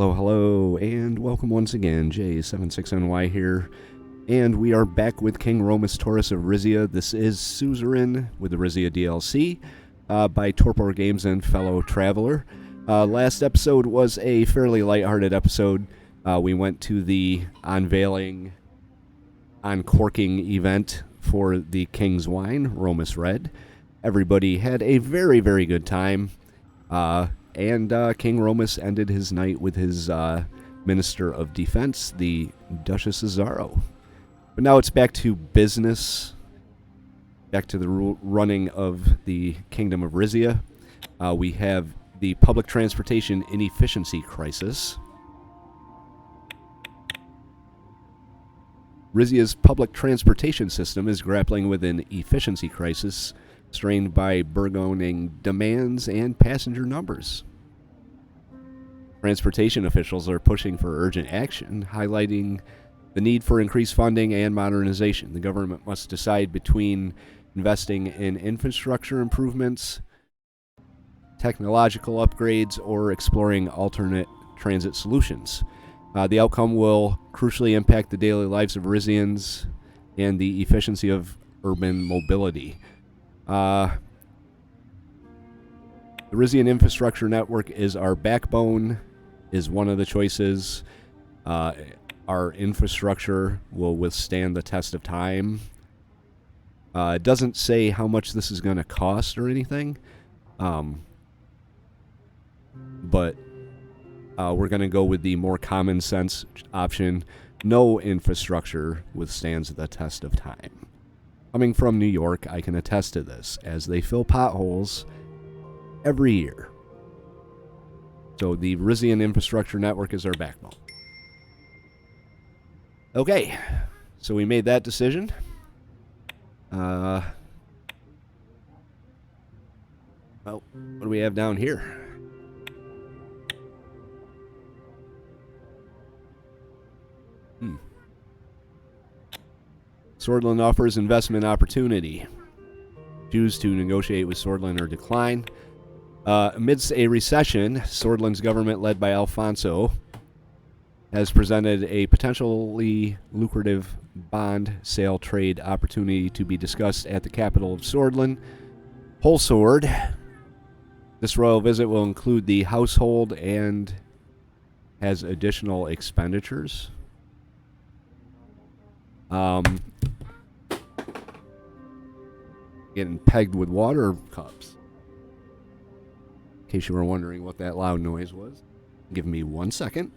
Hello, hello, and welcome once again. J76NY here, and we are back with King Romus Taurus of Rizia. This is Suzerain with the Rizia DLC by Torpor Games and fellow traveler. Last episode was a fairly lighthearted episode. We went to the unveiling, uncorking event for the King's Wine, Romus Red. Everybody had a very, very good time. And King Romus ended his night with his Minister of Defense, the Duchess Azaro. But now it's back to business, back to the running of the Kingdom of Rizia. We have the public transportation inefficiency crisis. Rizia's public transportation system is grappling with an efficiency crisis strained by burgeoning demands and passenger numbers. Transportation officials are pushing for urgent action, highlighting the need for increased funding and modernization. The government must decide between investing in infrastructure improvements, technological upgrades, or exploring alternate transit solutions. The outcome will crucially impact the daily lives of Rizians and the efficiency of urban mobility. The Rizian infrastructure network is our backbone, is one of the choices. Our infrastructure will withstand the test of time. It doesn't say how much this is going to cost or anything, but we're going to go with the more common sense option. No infrastructure withstands the test of time. Coming from New York, I can attest to this, as they fill potholes every year. So the Rizian infrastructure network is our backbone. Okay, so we made that decision. Well, what do we have down here? Swordland offers investment opportunity. Choose to negotiate with Swordland or decline. Amidst a recession, Swordland's government, led by Alphonso, has presented a potentially lucrative bond sale trade opportunity to be discussed at the capital of Swordland, Holsord. This royal visit will include the household and has additional expenditures. Getting pegged with water cups. In case you were wondering what that loud noise was. Give me 1 second.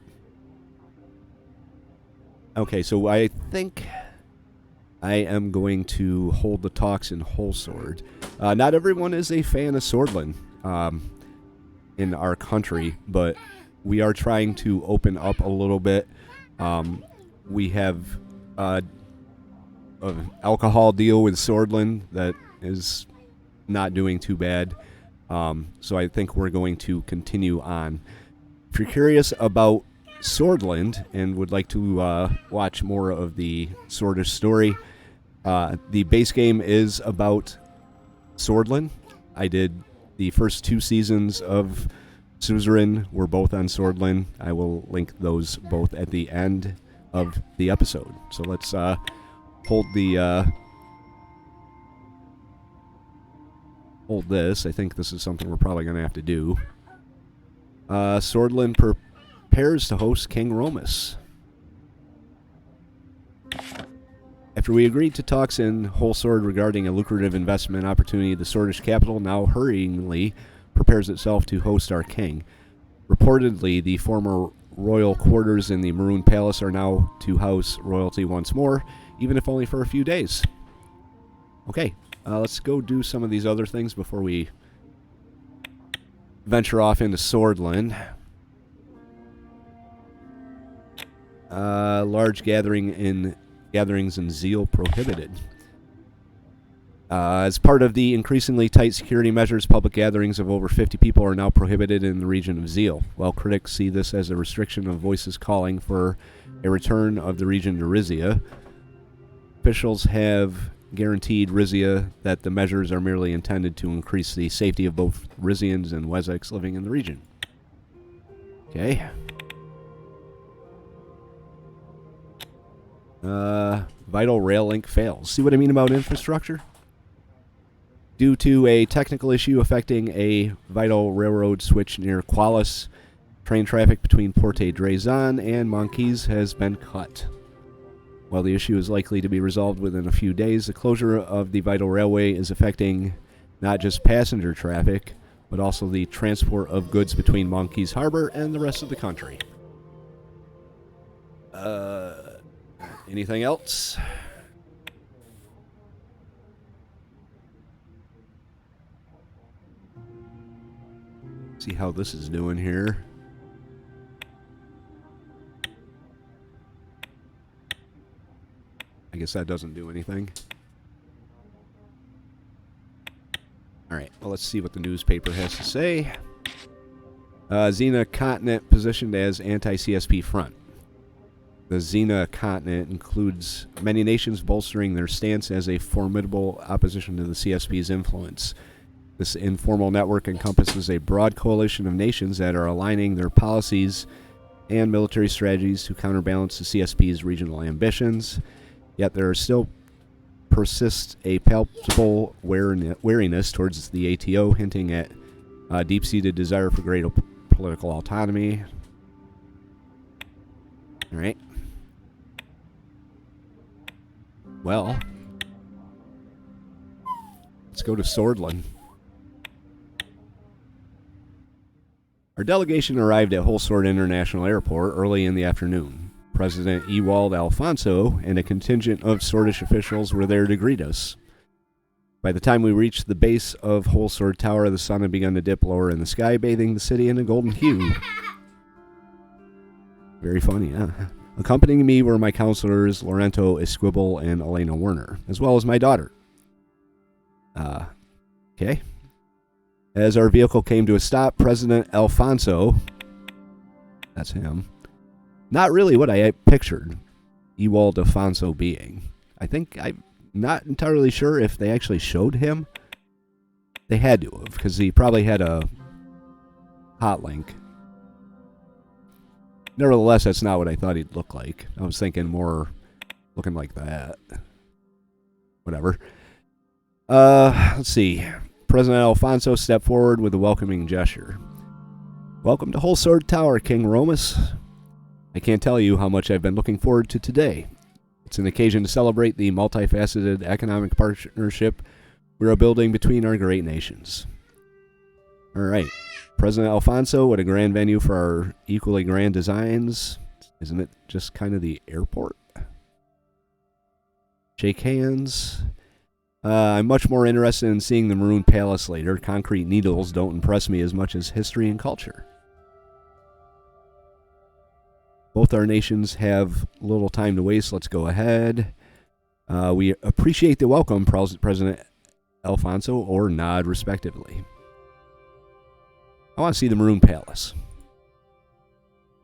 Okay, so I think I am going to hold the talks in Holsord. Not everyone is a fan of Swordland in our country, but we are trying to open up a little bit. We have an alcohol deal with Swordland that is not doing too bad. So I think we're going to continue on. If you're curious about Swordland and would like to watch more of the Sordish story, the base game is about Swordland. I did the first 2 seasons of Suzerain, were both on Swordland. I will link those both at the end of the episode. So let's hold this. I think this is something we're probably going to have to do. Swordland prepares to host King Romus. After we agreed to talks in Holsord regarding a lucrative investment opportunity, the Sordish Capital now hurriedly prepares itself to host our king. Reportedly, the former royal quarters in the Maroon Palace are now to house royalty once more, even if only for a few days. Okay. Let's go do some of these other things before we venture off into Swordland. Large gatherings in Zeal prohibited. As part of the increasingly tight security measures, public gatherings of over 50 people are now prohibited in the region of Zeal. While critics see this as a restriction of voices calling for a return of the region to Rizia, officials have guaranteed Rizia that the measures are merely intended to increase the safety of both Rizians and Wessex living in the region. Okay. Vital rail link fails. See what I mean about infrastructure? Due to a technical issue affecting a vital railroad switch near Qualis, train traffic between Porte Drazan and Monkeys has been cut. While the issue is likely to be resolved within a few days, the closure of the vital railway is affecting not just passenger traffic, but also the transport of goods between Monkeys Harbor and the rest of the country. Anything else? See how this is doing here. I guess that doesn't do anything. Alright, well, let's see what the newspaper has to say. Xena continent positioned as anti-CSP front. The Xena continent includes many nations bolstering their stance as a formidable opposition to the CSP's influence. This informal network encompasses a broad coalition of nations that are aligning their policies and military strategies to counterbalance the CSP's regional ambitions. Yet there still persists a palpable wariness towards the ATO, hinting at a deep-seated desire for greater political autonomy. All right. Well, let's go to Swordland. Our delegation arrived at Holsord International Airport early in the afternoon. President Ewald Alphonso and a contingent of Sordish officials were there to greet us. By the time we reached the base of Holsord Tower, the sun had begun to dip lower in the sky, bathing the city in a golden hue. Very funny, huh? Accompanying me were my counselors, Lorenzo Esquibel and Elena Werner, as well as my daughter. Okay. As our vehicle came to a stop, President Alphonso, that's him, not really what I pictured Ewald Alphonso being. I'm not entirely sure if they actually showed him. They had to have, because he probably had a hot link. Nevertheless, that's not what I thought he'd look like. I was thinking more looking like that. Whatever. Let's see. President Alphonso stepped forward with a welcoming gesture. Welcome to Holsord Tower, King Romus. I can't tell you how much I've been looking forward to today. It's an occasion to celebrate the multifaceted economic partnership we are building between our great nations. All right. President Alphonso, what a grand venue for our equally grand designs. Isn't it just kind of the airport? Shake hands. I'm much more interested in seeing the Maroon Palace later. Concrete needles don't impress me as much as history and culture. Both our nations have little time to waste. Let's go ahead. We appreciate the welcome, President Alphonso, or nod respectively. I want to see the Maroon Palace.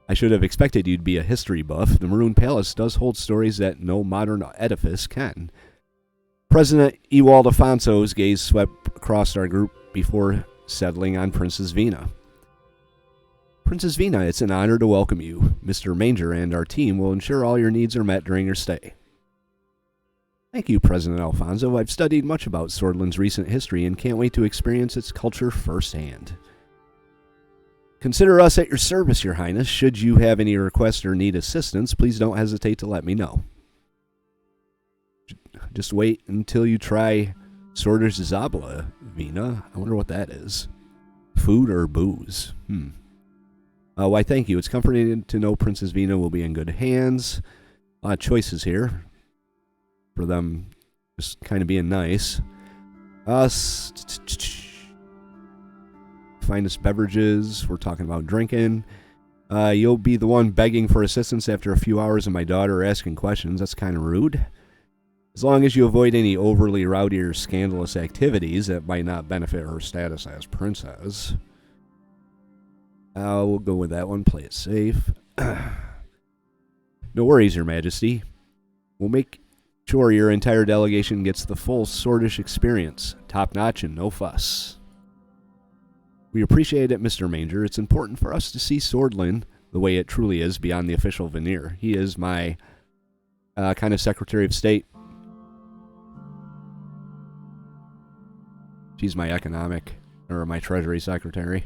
I should have expected you'd be a history buff. The Maroon Palace does hold stories that no modern edifice can. President Ewald Alphonso's gaze swept across our group before settling on Princess Vina. Princess Vina, it's an honor to welcome you. Mr. Manger and our team will ensure all your needs are met during your stay. Thank you, President Alphonso. I've studied much about Swordland's recent history and can't wait to experience its culture firsthand. Consider us at your service, Your Highness. Should you have any requests or need assistance, please don't hesitate to let me know. Just wait until you try Sordish Zabla, Vina. I wonder what that is. Food or booze? Why, thank you. It's comforting to know Princess Vina will be in good hands. A lot of choices here for them just kind of being nice. Finest beverages. We're talking about drinking. You'll be the one begging for assistance after a few hours of my daughter asking questions. That's kind of rude. As long as you avoid any overly rowdy or scandalous activities that might not benefit her status as princess. We'll go with that one. Play it safe. No worries, Your Majesty. We'll make sure your entire delegation gets the full Sordish experience. Top notch and no fuss. We appreciate it, Mr. Manger. It's important for us to see Swordland the way it truly is beyond the official veneer. He is my kind of Secretary of State. She's my my Treasury Secretary.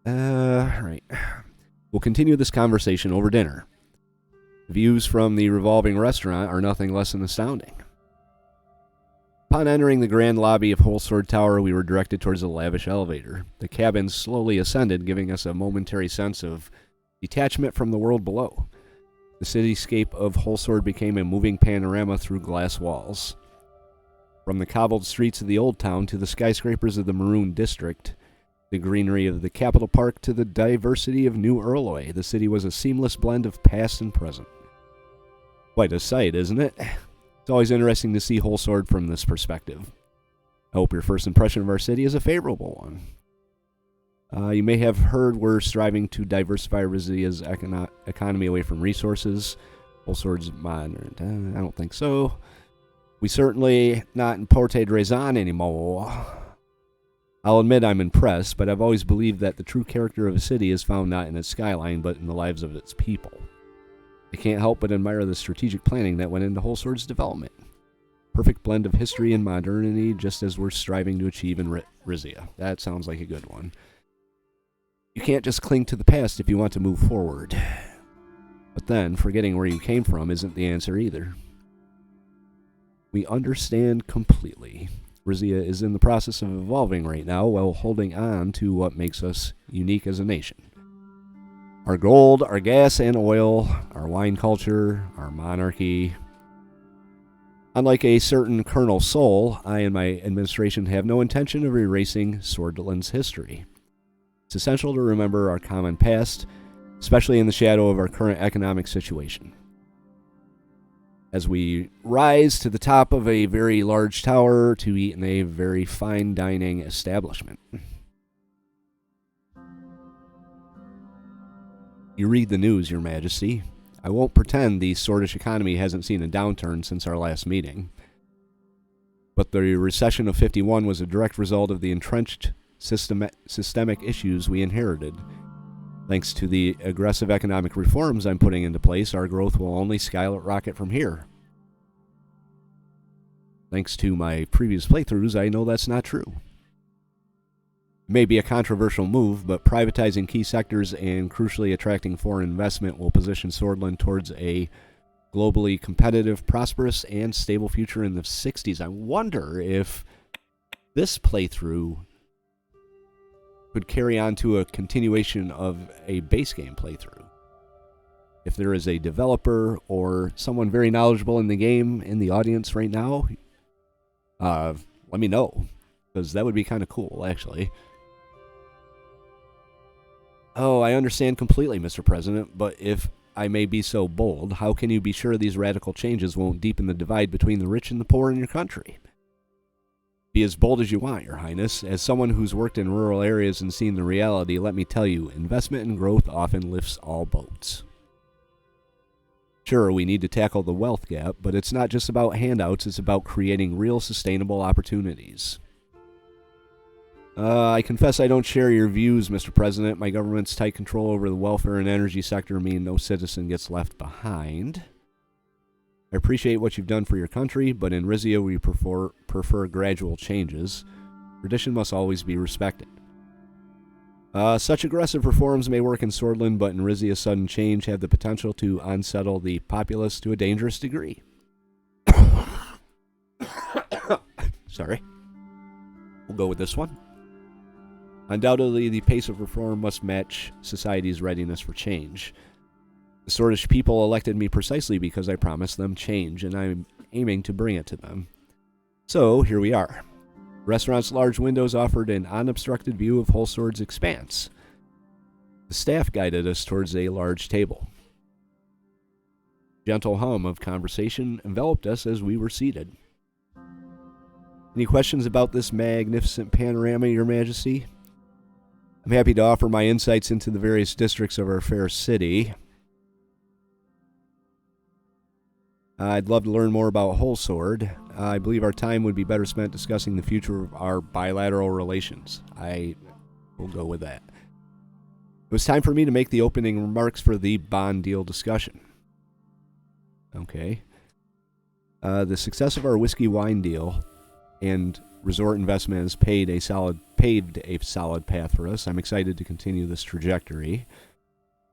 Right. We'll continue this conversation over dinner. Views from the revolving restaurant are nothing less than astounding. Upon entering the grand lobby of Holsord Tower, we were directed towards a lavish elevator. The cabin slowly ascended, giving us a momentary sense of detachment from the world below. The cityscape of Holsord became a moving panorama through glass walls. From the cobbled streets of the old town to the skyscrapers of the Maroon District, the greenery of the Capital Park to the diversity of New Erloy, the city was a seamless blend of past and present. Quite a sight, isn't it? It's always interesting to see Holsord from this perspective. I hope your first impression of our city is a favorable one. You may have heard we're striving to diversify Rizia's economy away from resources. Holsord's modern. I don't think so. We certainly not imported raison anymore. I'll admit I'm impressed, but I've always believed that the true character of a city is found not in its skyline, but in the lives of its people. I can't help but admire the strategic planning that went into Holsord's development. Perfect blend of history and modernity, just as we're striving to achieve in Rizia. That sounds like a good one. You can't just cling to the past if you want to move forward. But then, forgetting where you came from isn't the answer either. We understand completely. Rizia is in the process of evolving right now while holding on to what makes us unique as a nation. Our gold, our gas and oil, our wine culture, our monarchy. Unlike a certain Colonel Sol, I and my administration have no intention of erasing Swordland's history. It's essential to remember our common past, especially in the shadow of our current economic situation. As we rise to the top of a very large tower to eat in a very fine dining establishment. You read the news, Your Majesty. I won't pretend the Sordish economy hasn't seen a downturn since our last meeting. But the recession of 51 was a direct result of the entrenched systemic issues we inherited. Thanks to the aggressive economic reforms I'm putting into place, our growth will only skyrocket from here. Thanks to my previous playthroughs, I know that's not true. It may be a controversial move, but privatizing key sectors and crucially attracting foreign investment will position Swordland towards a globally competitive, prosperous, and stable future in the 60s. I wonder if this playthrough could carry on to a continuation of a base game playthrough. If there is a developer or someone very knowledgeable in the game in the audience right now, let me know, because that would be kind of cool, actually. Oh, I understand completely, Mr. President, but if I may be so bold, how can you be sure these radical changes won't deepen the divide between the rich and the poor in your country? Be as bold as you want, Your Highness. As someone who's worked in rural areas and seen the reality, let me tell you, investment and growth often lifts all boats. Sure, we need to tackle the wealth gap, but it's not just about handouts, it's about creating real sustainable opportunities. I confess I don't share your views, Mr. President. My government's tight control over the welfare and energy sector mean no citizen gets left behind. I appreciate what you've done for your country, but in Rizia we prefer gradual changes. Tradition must always be respected. Such aggressive reforms may work in Swordland, but in Rizia sudden change have the potential to unsettle the populace to a dangerous degree. Sorry. We'll go with this one. Undoubtedly, the pace of reform must match society's readiness for change. The Sordish people elected me precisely because I promised them change, and I'm aiming to bring it to them. So, here we are. The restaurant's large windows offered an unobstructed view of Holsord's expanse. The staff guided us towards a large table. Gentle hum of conversation enveloped us as we were seated. Any questions about this magnificent panorama, Your Majesty? I'm happy to offer my insights into the various districts of our fair city. I'd love to learn more about Holsord. I believe our time would be better spent discussing the future of our bilateral relations. I will go with that. It was time for me to make the opening remarks for the bond deal discussion. Okay. The success of our whiskey wine deal and resort investment has paved a solid path for us. I'm excited to continue this trajectory.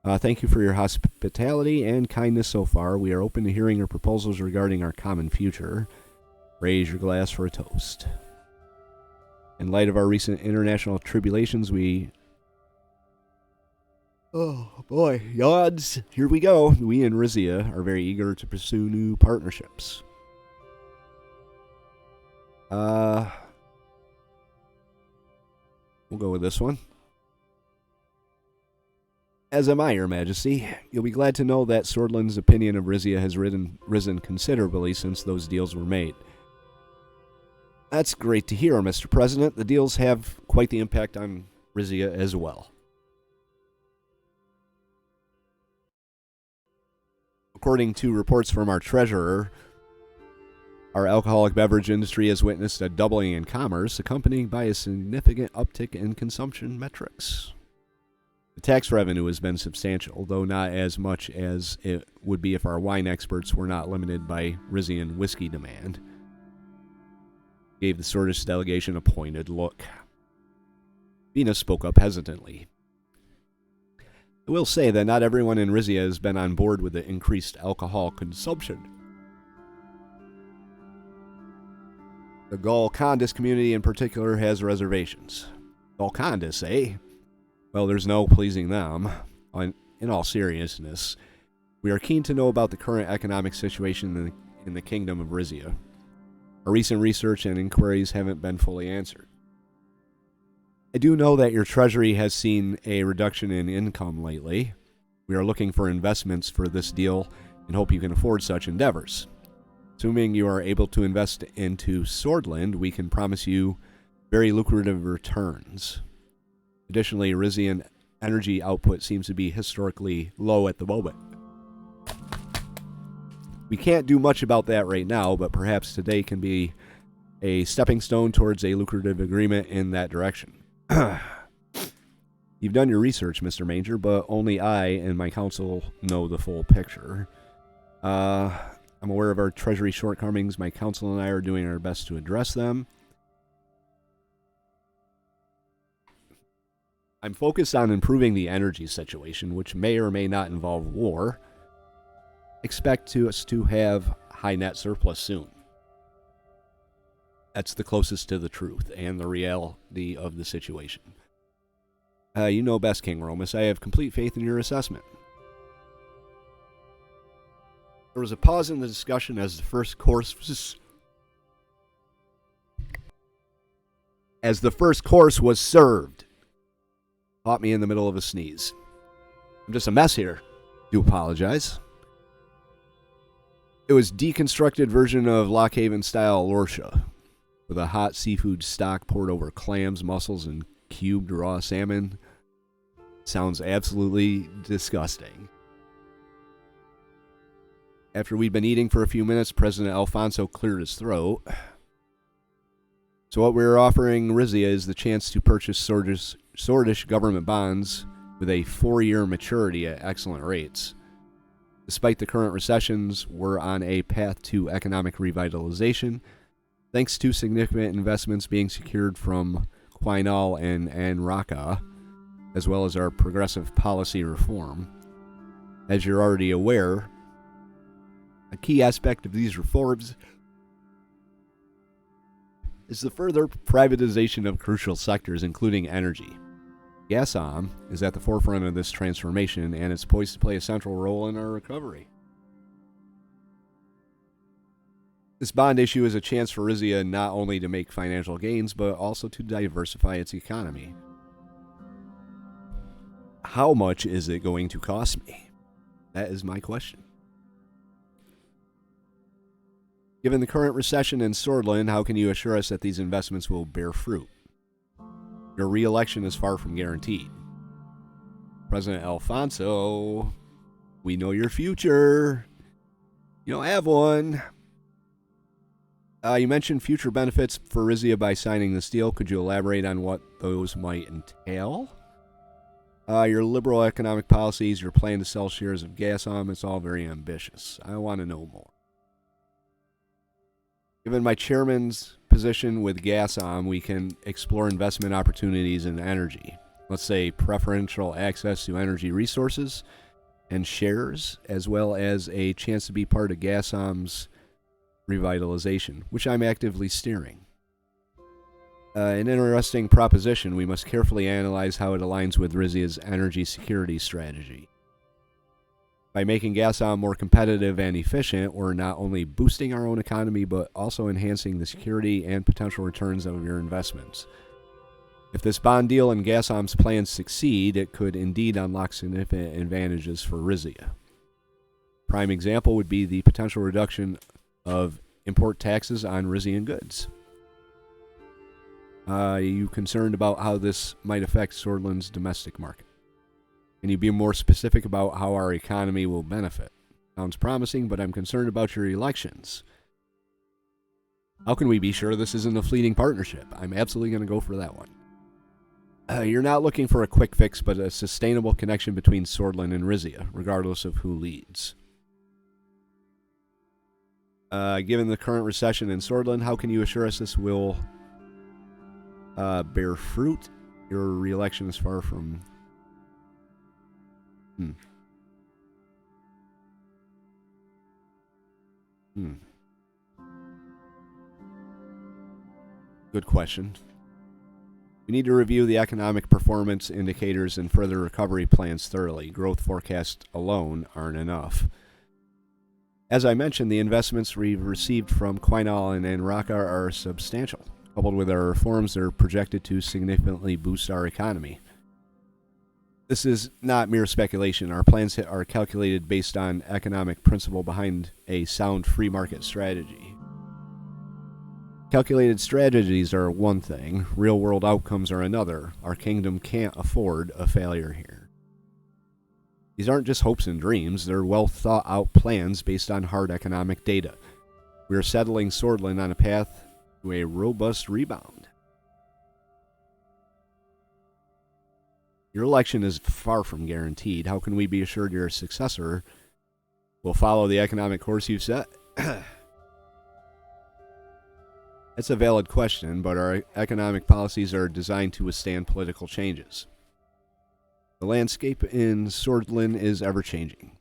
Thank you for your hospitality and kindness so far. We are open to hearing your proposals regarding our common future. Raise your glass for a toast. In light of our recent international tribulations, oh boy, yawns. Here we go. We and Rizia are very eager to pursue new partnerships. We'll go with this one. As am I, Your Majesty. You'll be glad to know that Swordland's opinion of Rizia has risen considerably since those deals were made. That's great to hear, Mr. President. The deals have quite the impact on Rizia as well. According to reports from our treasurer, our alcoholic beverage industry has witnessed a doubling in commerce, accompanied by a significant uptick in consumption metrics. The tax revenue has been substantial, though not as much as it would be if our wine experts were not limited by Rizian whiskey demand. Gave the Sordish delegation a pointed look. Vina spoke up hesitantly. I will say that not everyone in Rizia has been on board with the increased alcohol consumption. The Golcondas community in particular has reservations. Golcondas, eh? Well, there's no pleasing them. In all seriousness, we are keen to know about the current economic situation in the kingdom of Rizia. Our recent research and inquiries haven't been fully answered. I do know that your treasury has seen a reduction in income lately. We are looking for investments for this deal and hope you can afford such endeavors. Assuming you are able to invest into Swordland, we can promise you very lucrative returns. Additionally, Rizian energy output seems to be historically low at the moment. We can't do much about that right now, but perhaps today can be a stepping stone towards a lucrative agreement in that direction. You've done your research, Mr. Manger, but only I and my council know the full picture. I'm aware of our treasury shortcomings. My council and I are doing our best to address them. I'm focused on improving the energy situation, which may or may not involve war. Expect us to have high net surplus soon. That's the closest to the truth and the reality of the situation. You know best, King Romus. I have complete faith in your assessment. There was a pause in the discussion as the first course was served. Caught me in the middle of a sneeze. I'm just a mess here. Do apologize. It was deconstructed version of Lockhaven style Lorsha, with a hot seafood stock poured over clams, mussels, and cubed raw salmon. Sounds absolutely disgusting. After we'd been eating for a few minutes, President Alphonso cleared his throat. So what we're offering Rizia is the chance to purchase Sordish government bonds with a 4-year maturity at excellent rates. Despite the current recessions, we're on a path to economic revitalization, thanks to significant investments being secured from Quinal and Anraka, as well as our progressive policy reform. As you're already aware, a key aspect of these reforms is the further privatization of crucial sectors, including energy. Gasom is at the forefront of this transformation, and it's poised to play a central role in our recovery. This bond issue is a chance for Rizia not only to make financial gains, but also to diversify its economy. How much is it going to cost me? That is my question. Given the current recession in Swordland, how can you assure us that these investments will bear fruit? Your reelection is far from guaranteed. President Alphonso, we know your future. You don't have one. You mentioned future benefits for Rizia by signing this deal. Could you elaborate on what those might entail? Your liberal economic policies, your plan to sell shares of Gazprom, it's all very ambitious. I want to know more. Given my chairman's position with Gazprom, we can explore investment opportunities in energy. Let's say preferential access to energy resources and shares, as well as a chance to be part of Gazprom's revitalization, which I'm actively steering. An interesting proposition. We must carefully analyze how it aligns with Rizia's energy security strategy. By making Gazprom more competitive and efficient, we're not only boosting our own economy, but also enhancing the security and potential returns of your investments. If this bond deal and Gazprom's plans succeed, it could indeed unlock significant advantages for Rizia. Prime example would be the potential reduction of import taxes on Rizian goods. Are you concerned about how this might affect Sordland's domestic market? Can you be more specific about how our economy will benefit? Sounds promising, but I'm concerned about your elections. How can we be sure this isn't a fleeting partnership? I'm absolutely going to go for that one. You're not looking for a quick fix, but a sustainable connection between Sordland and Rizia, regardless of who leads. Given the current recession in Sordland, how can you assure us this will bear fruit? Your re-election is far from... Good question. We need to review the economic performance indicators and further recovery plans thoroughly. Growth forecasts alone aren't enough. As I mentioned, the investments we've received from Quinal and Raqqa are substantial. Coupled with our reforms, they're projected to significantly boost our economy. This is not mere speculation. Our plans are calculated based on economic principle behind a sound free market strategy. Calculated strategies are one thing, real-world outcomes are another. Our kingdom can't afford a failure here. These aren't just hopes and dreams, they're well-thought-out plans based on hard economic data. We are settling Sordland on a path to a robust rebound. Your election is far from guaranteed. How can we be assured your successor will follow the economic course you've set? That's a valid question, but our economic policies are designed to withstand political changes. The landscape in Sordland is ever-changing,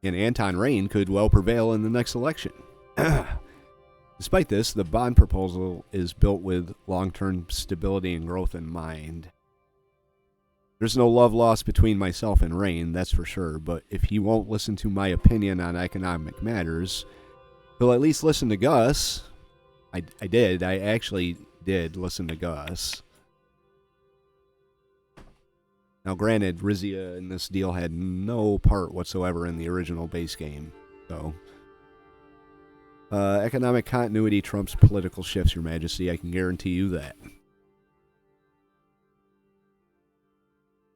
and Anton Rain could well prevail in the next election. Despite this, the bond proposal is built with long-term stability and growth in mind. There's no love lost between myself and Rain, that's for sure, but if he won't listen to my opinion on economic matters, he'll at least listen to Gus. I actually did listen to Gus. Now granted, Rizia in this deal had no part whatsoever in the original base game, so... economic continuity trumps political shifts, Your Majesty, I can guarantee you that.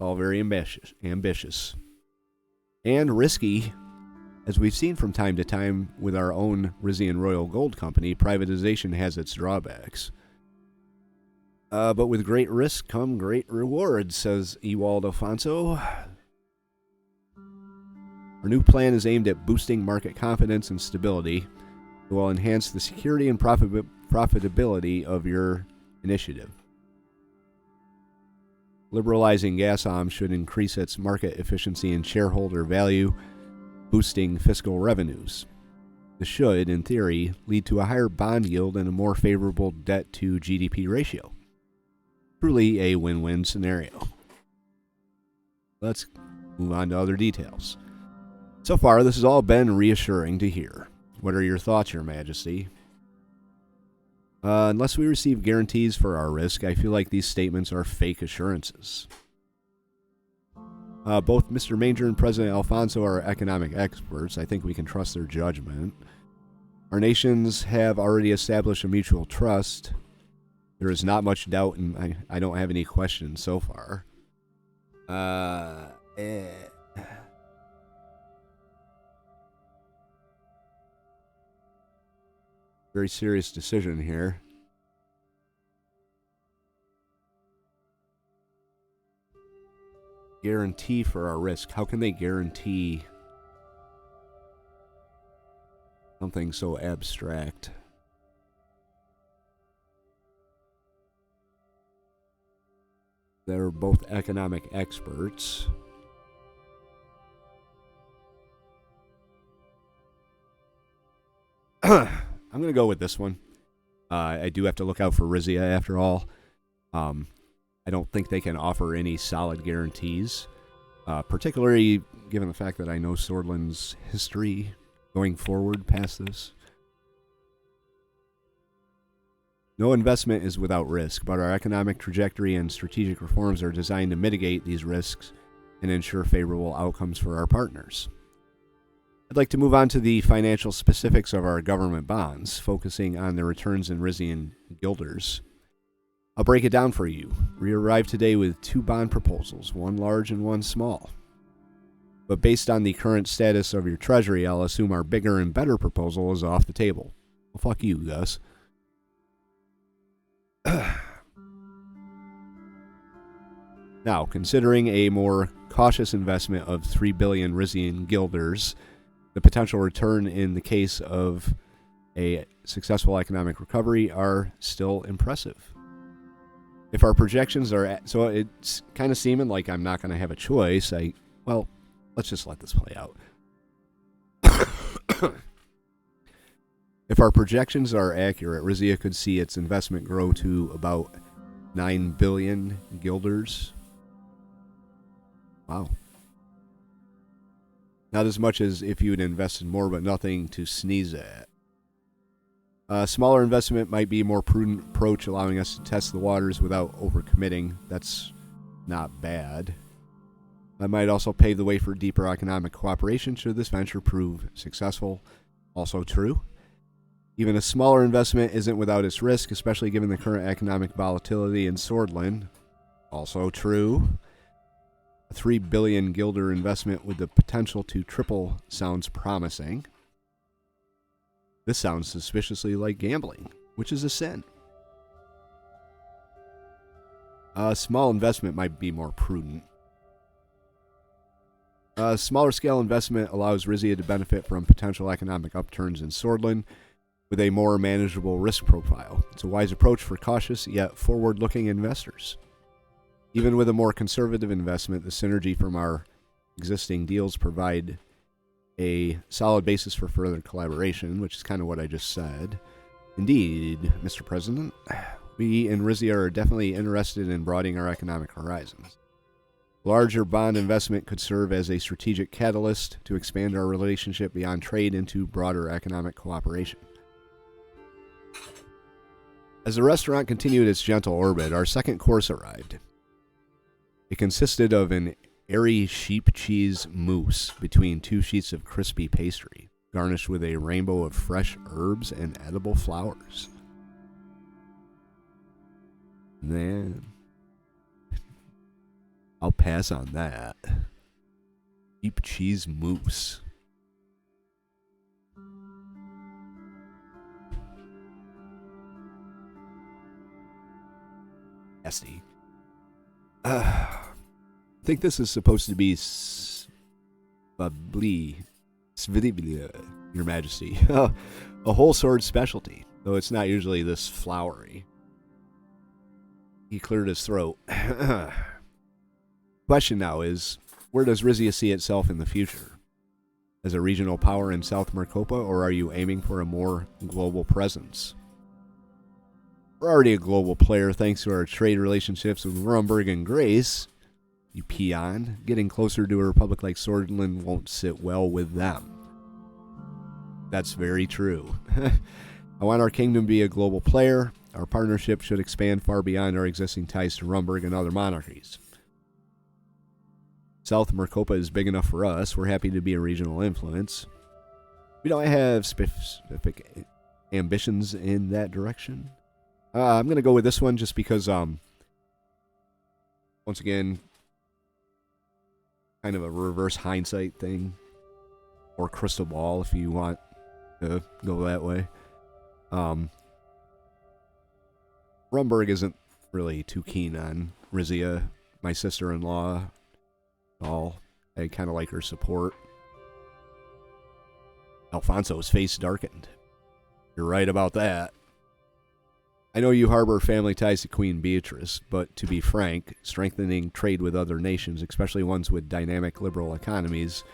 All very ambitious. And risky. As we've seen from time to time with our own Rizian Royal Gold Company, privatization has its drawbacks. But with great risk come great rewards, says Ewald Alphonso. Our new plan is aimed at boosting market confidence and stability. It will enhance the security and profitability of your initiative. Liberalizing Gazprom should increase its market efficiency and shareholder value, boosting fiscal revenues. This should, in theory, lead to a higher bond yield and a more favorable debt-to-GDP ratio. Truly a win-win scenario. Let's move on to other details. So far, this has all been reassuring to hear. What are your thoughts, Your Majesty? Unless we receive guarantees for our risk, I feel like these statements are fake assurances. Both Mr. Manger and President Alphonso are economic experts. I think we can trust their judgment. Our nations have already established a mutual trust. There is not much doubt, and I don't have any questions so far. Very serious decision here. guarantee for our risk. How can they guarantee something so abstract? They're both economic experts. I'm going to go with this one. I do have to look out for Rizia after all. I don't think they can offer any solid guarantees, particularly given the fact that I know Sordland's history going forward past this. No investment is without risk, but our economic trajectory and strategic reforms are designed to mitigate these risks and ensure favorable outcomes for our partners. I'd like to move on to the financial specifics of our government bonds, focusing on the returns in Rizian guilders. I'll break it down for you. We arrived today with 2 bond proposals, one large and one small. But based on the current status of your treasury, I'll assume our bigger and better proposal is off the table. Well, fuck you, Gus. Now, considering a more cautious investment of 3 billion Rizian guilders, the potential return in the case of a successful economic recovery are still impressive. If our projections are... So it's kind of seeming like I'm not going to have a choice. Well, let's just let this play out. If our projections are accurate, Rizia could see its investment grow to about 9 billion guilders. Wow. Not as much as if you had invested more, but nothing to sneeze at. A smaller investment might be a more prudent approach, allowing us to test the waters without overcommitting. That's not bad. That might also pave the way for deeper economic cooperation should this venture prove successful. Also true. Even a smaller investment isn't without its risk, especially given the current economic volatility in Sordland. Also true. A 3 billion guilder investment with the potential to triple sounds promising. This sounds suspiciously like gambling, which is a sin. A small investment might be more prudent. A smaller scale investment allows Rizia to benefit from potential economic upturns in Sordland with a more manageable risk profile. It's a wise approach for cautious yet forward-looking investors. Even with a more conservative investment, the synergy from our existing deals provide a solid basis for further collaboration, which is kind of what I just said. Indeed, Mr. President, we in Rizia are definitely interested in broadening our economic horizons. Larger bond investment could serve as a strategic catalyst to expand our relationship beyond trade into broader economic cooperation. As the restaurant continued its gentle orbit, our second course arrived. It consisted of an airy sheep cheese mousse between 2 sheets of crispy pastry, garnished with a rainbow of fresh herbs and edible flowers. Man, I'll pass on that. Sheep cheese mousse. Nasty. I think this is supposed to be Your Majesty. A Holsord specialty, though it's not usually this flowery. He cleared his throat. Question now is, where does Rizia see itself in the future? As a regional power in South Marcopa, or are you aiming for a more global presence? We're already a global player thanks to our trade relationships with Rumburg and Grace. You peon. Getting closer to a republic like Sordland won't sit well with them. That's very true. I want our kingdom to be a global player. Our partnership should expand far beyond our existing ties to Rumburg and other monarchies. South Marcopa is big enough for us. We're happy to be a regional influence. We don't have specific ambitions in that direction. I'm going to go with this one just because, once again, kind of a reverse hindsight thing. Or crystal ball, if you want to go that way. Rumburg isn't really too keen on Rizia. My sister-in-law all. I kind of like her support. Alphonso's face darkened. You're right about that. I know you harbor family ties to Queen Beatrice, but to be frank, strengthening trade with other nations, especially ones with dynamic liberal economies,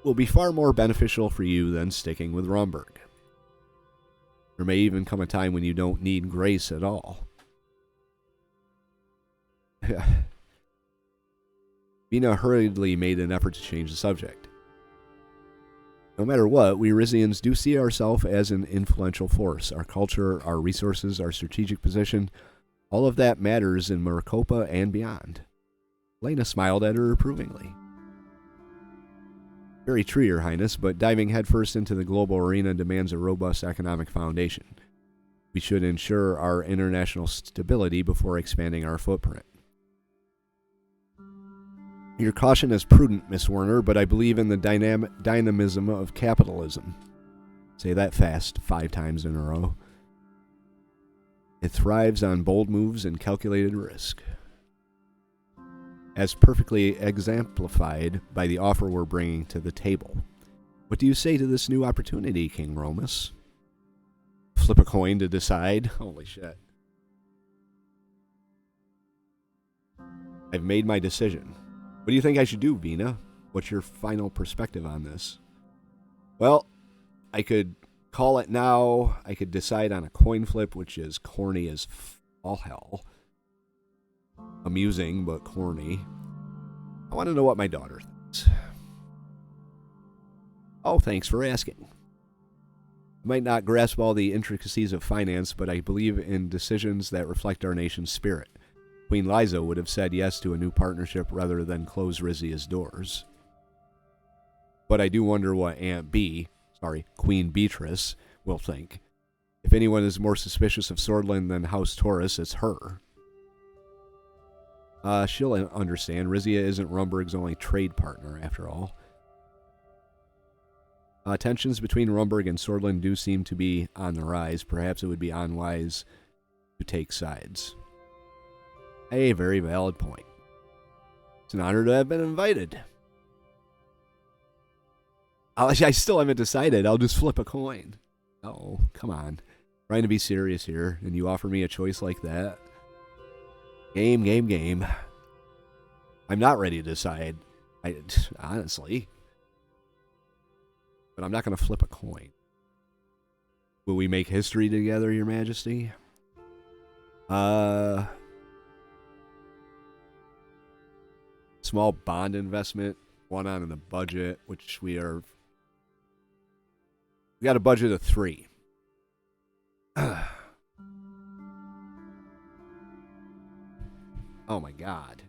will be far more beneficial for you than sticking with Rumburg. There may even come a time when you don't need grace at all. Vina hurriedly made an effort to change the subject. No matter what, we Rizians do see ourselves as an influential force. Our culture, our resources, our strategic position, all of that matters in Maricopa and beyond. Lena smiled at her approvingly. Very true, Your Highness, but diving headfirst into the global arena demands a robust economic foundation. We should ensure our international stability before expanding our footprint. Your caution is prudent, Miss Werner, but I believe in the dynamism of capitalism. Say that fast 5 times in a row. It thrives on bold moves and calculated risk. As perfectly exemplified by the offer we're bringing to the table. What do you say to this new opportunity, King Romus? Flip a coin to decide? Holy shit. I've made my decision. What do you think I should do, Vina? What's your final perspective on this? Well, I could call it now. I could decide on a coin flip, which is corny as all hell. Amusing, but corny. I want to know what my daughter thinks. Oh, thanks for asking. I might not grasp all the intricacies of finance, but I believe in decisions that reflect our nation's spirit. Queen Liza would have said yes to a new partnership rather than close Rizia's doors. But I do wonder what Queen Beatrice, will think. If anyone is more suspicious of Swordland than House Taurus, it's her. She'll understand. Rizia isn't Rumburg's only trade partner, after all. Tensions between Rumburg and Swordland do seem to be on the rise. Perhaps it would be unwise to take sides. A very valid point. It's an honor to have been invited. I still haven't decided. I'll just flip a coin. Oh, come on. Trying to be serious here, and you offer me a choice like that? Game. I'm not ready to decide. Honestly. But I'm not going to flip a coin. Will we make history together, Your Majesty? Small bond investment, one on in the budget, which we got a budget of 3. Oh my God.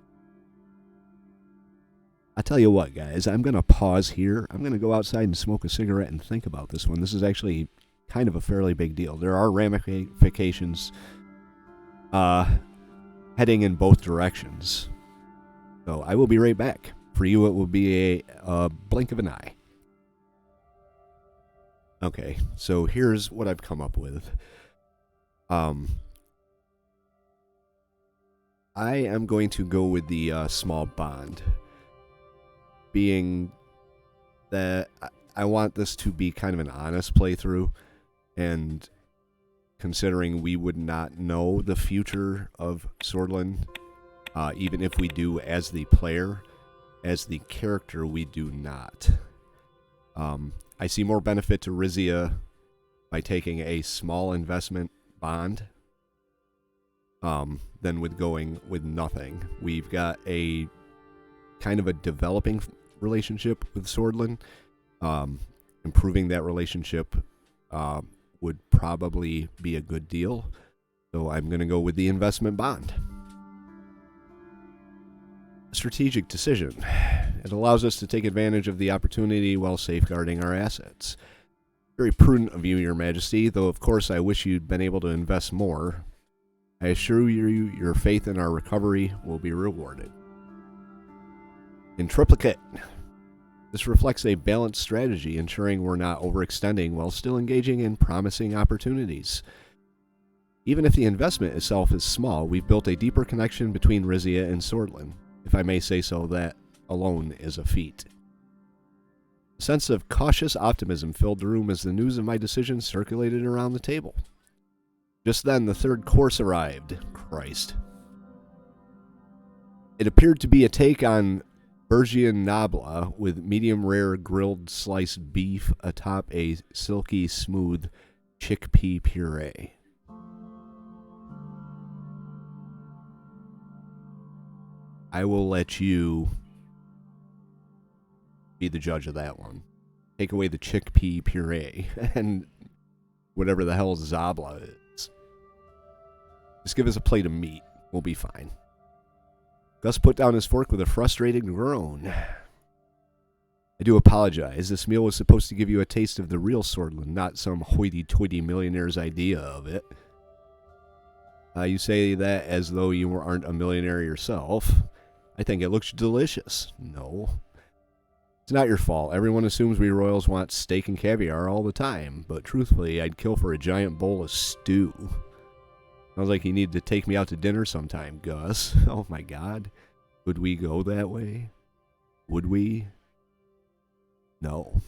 I'll tell you what, guys, I'm going to pause here. I'm going to go outside and smoke a cigarette and think about this one. This is actually kind of a fairly big deal. There are ramifications heading in both directions. So I will be right back. For you, it will be a blink of an eye. Okay, so here's what I've come up with. I am going to go with the small bond. Being that I want this to be kind of an honest playthrough, and considering we would not know the future of Swordland, even if we do as the player, as the character, we do not. I see more benefit to Rizia by taking a small investment bond than with going with nothing. We've got a kind of a developing relationship with Swordland. Improving that relationship would probably be a good deal. So I'm going to go with the investment bond. A strategic decision. It allows us to take advantage of the opportunity while safeguarding our assets. Very prudent of you, Your Majesty, though of course I wish you'd been able to invest more. I assure you your faith in our recovery will be rewarded. In triplicate. This reflects a balanced strategy, ensuring we're not overextending while still engaging in promising opportunities. Even if the investment itself is small, we've built a deeper connection between Rizia and Swordland, if I may say so alone is a feat. A sense of cautious optimism filled the room as the news of my decision circulated around the table. Just then, the third course arrived. Christ. It appeared to be a take on Bergian Nabla with medium rare grilled sliced beef atop a silky smooth chickpea puree. I will let you be the judge of that one. Take away the chickpea puree and whatever the hell Zabla is. Just give us a plate of meat. We'll be fine. Gus put down his fork with a frustrated groan. I do apologize. This meal was supposed to give you a taste of the real Swordland, not some hoity-toity millionaire's idea of it. You say that as though you aren't a millionaire yourself. I think it looks delicious. No. It's not your fault. Everyone assumes we royals want steak and caviar all the time, but truthfully, I'd kill for a giant bowl of stew. Sounds like you need to take me out to dinner sometime, Gus. Oh my God. Would we go that way? Would we? No.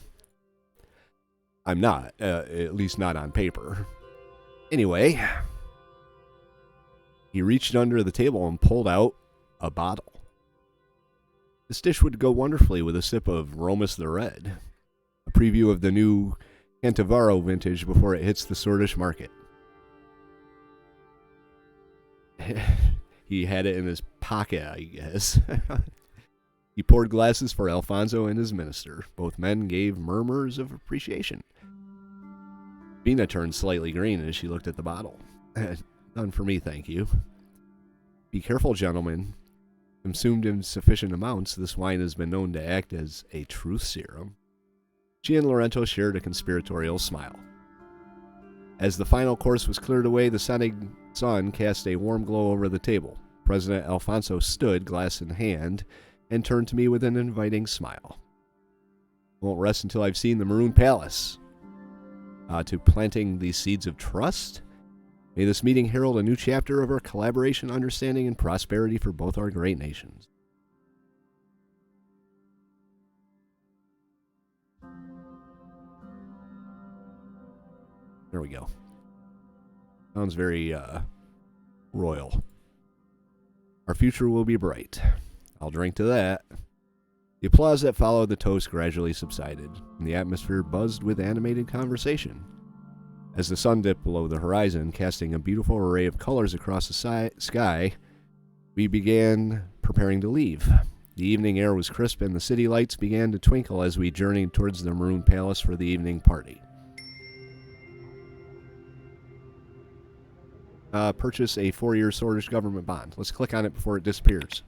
I'm not. At least not on paper. Anyway. He reached under the table and pulled out a bottle. This dish would go wonderfully with a sip of Romus the Red. A preview of the new Cantavaro vintage before it hits the Sordish market. He had it in his pocket, I guess. He poured glasses for Alphonso and his minister. Both men gave murmurs of appreciation. Vina turned slightly green as she looked at the bottle. None for me, thank you. Be careful, gentlemen. Consumed in sufficient amounts, this wine has been known to act as a truth serum. She and Lorenzo shared a conspiratorial smile. As the final course was cleared away, the setting sun cast a warm glow over the table. President Alphonso stood, glass in hand, and turned to me with an inviting smile. Won't rest until I've seen the Maroon Palace. To planting these seeds of trust? May this meeting herald a new chapter of our collaboration, understanding, and prosperity for both our great nations. There we go. Sounds very royal. Our future will be bright. I'll drink to that. The applause that followed the toast gradually subsided, and the atmosphere buzzed with animated conversation. As the sun dipped below the horizon, casting a beautiful array of colors across the sky, we began preparing to leave. The evening air was crisp, and the city lights began to twinkle as we journeyed towards the Maroon Palace for the evening party. Purchase a 4-year Sordish government bond. Let's click on it before it disappears.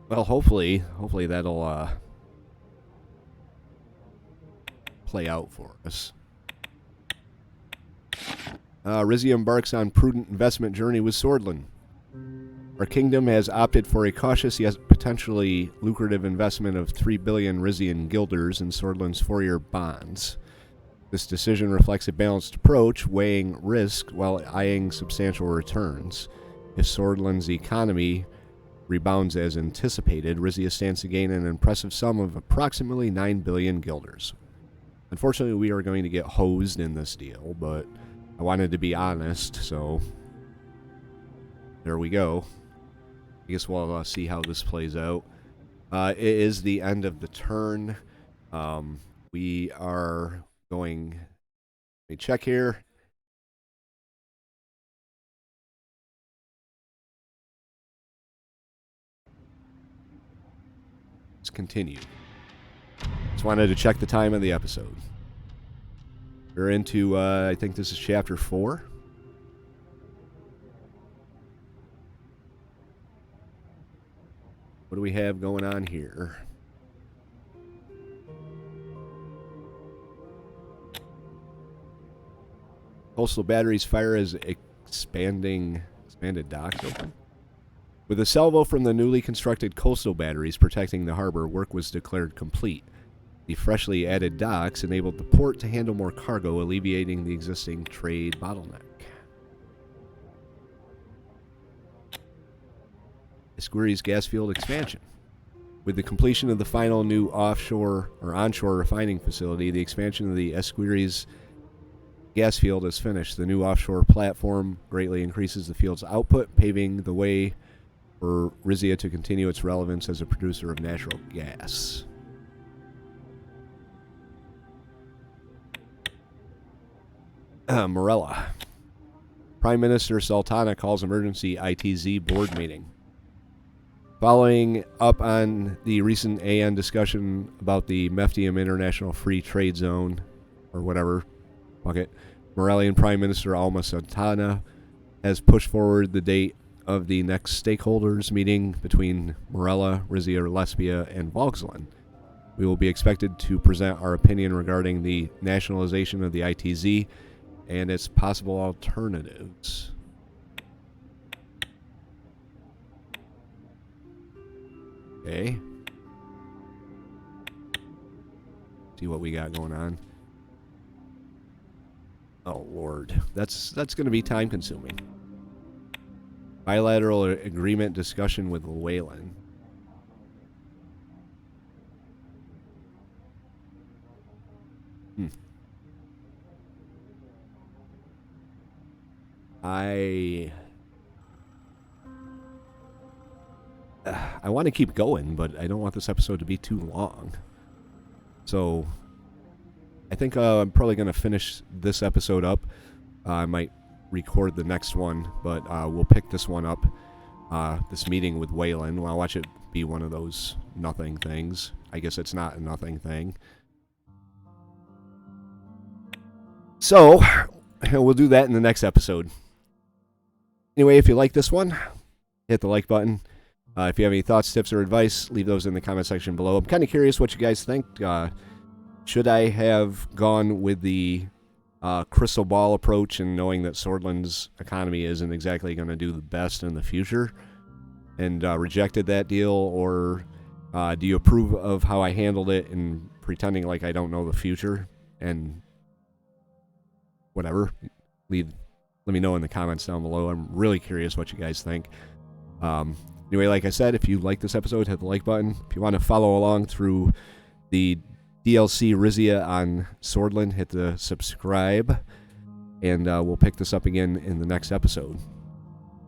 Well, hopefully that'll play out for us. Rizia embarks on prudent investment journey with Swordland. Our kingdom has opted for a cautious yet potentially lucrative investment of 3 billion Rizian guilders in Swordland's 4-year bonds. This decision reflects a balanced approach, weighing risk while eyeing substantial returns. If Swordland's economy rebounds as anticipated, Rizia stands to gain an impressive sum of approximately 9 billion guilders. Unfortunately, we are going to get hosed in this deal, but I wanted to be honest, so there we go. I guess we'll see how this plays out. It is the end of the turn. We are going... Let me check here. Let's continue. Just wanted to check the time of the episode. We're into, I think this is chapter 4. What do we have going on here? Coastal batteries fire as expanded docks open. With a salvo from the newly constructed coastal batteries protecting the harbor, work was declared complete. The freshly added docks enabled the port to handle more cargo, alleviating the existing trade bottleneck. Esquires gas field expansion. With the completion of the final new offshore or onshore refining facility, the expansion of the Esquires gas field is finished. The new offshore platform greatly increases the field's output, paving the way for Rizia to continue its relevance as a producer of natural gas. Morella. Prime Minister Sultana calls emergency ITZ board meeting. Following up on the recent AN discussion about the Meftium International Free Trade Zone, or whatever, fuck it, Morellian Prime Minister Alma Sultana has pushed forward the date of the next stakeholders meeting between Morella, Rizia, Lesbia, and Volksland. We will be expected to present our opinion regarding the nationalization of the ITZ and its possible alternatives. Okay. See what we got going on. Oh Lord, that's going to be time consuming. Bilateral agreement discussion with Wayland. I want to keep going, but I don't want this episode to be too long. So I think I'm probably going to finish this episode up. I might record the next one, but we'll pick this one up, this meeting with Wayland. I'll watch it be one of those nothing things. I guess it's not a nothing thing. So we'll do that in the next episode. Anyway, if you like this one, hit the like button. If you have any thoughts, tips, or advice, leave those in the comment section below. I'm kind of curious what you guys think. Should I have gone with the crystal ball approach and knowing that Swordland's economy isn't exactly going to do the best in the future and rejected that deal? Or do you approve of how I handled it and pretending like I don't know the future? And whatever. Let me know in the comments down below. I'm really curious what you guys think. Anyway, like I said, if you like this episode, hit the like button. If you want to follow along through the DLC Rizia on Swordland, hit the subscribe. And we'll pick this up again in the next episode.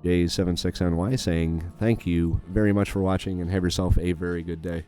J76NY saying thank you very much for watching and have yourself a very good day.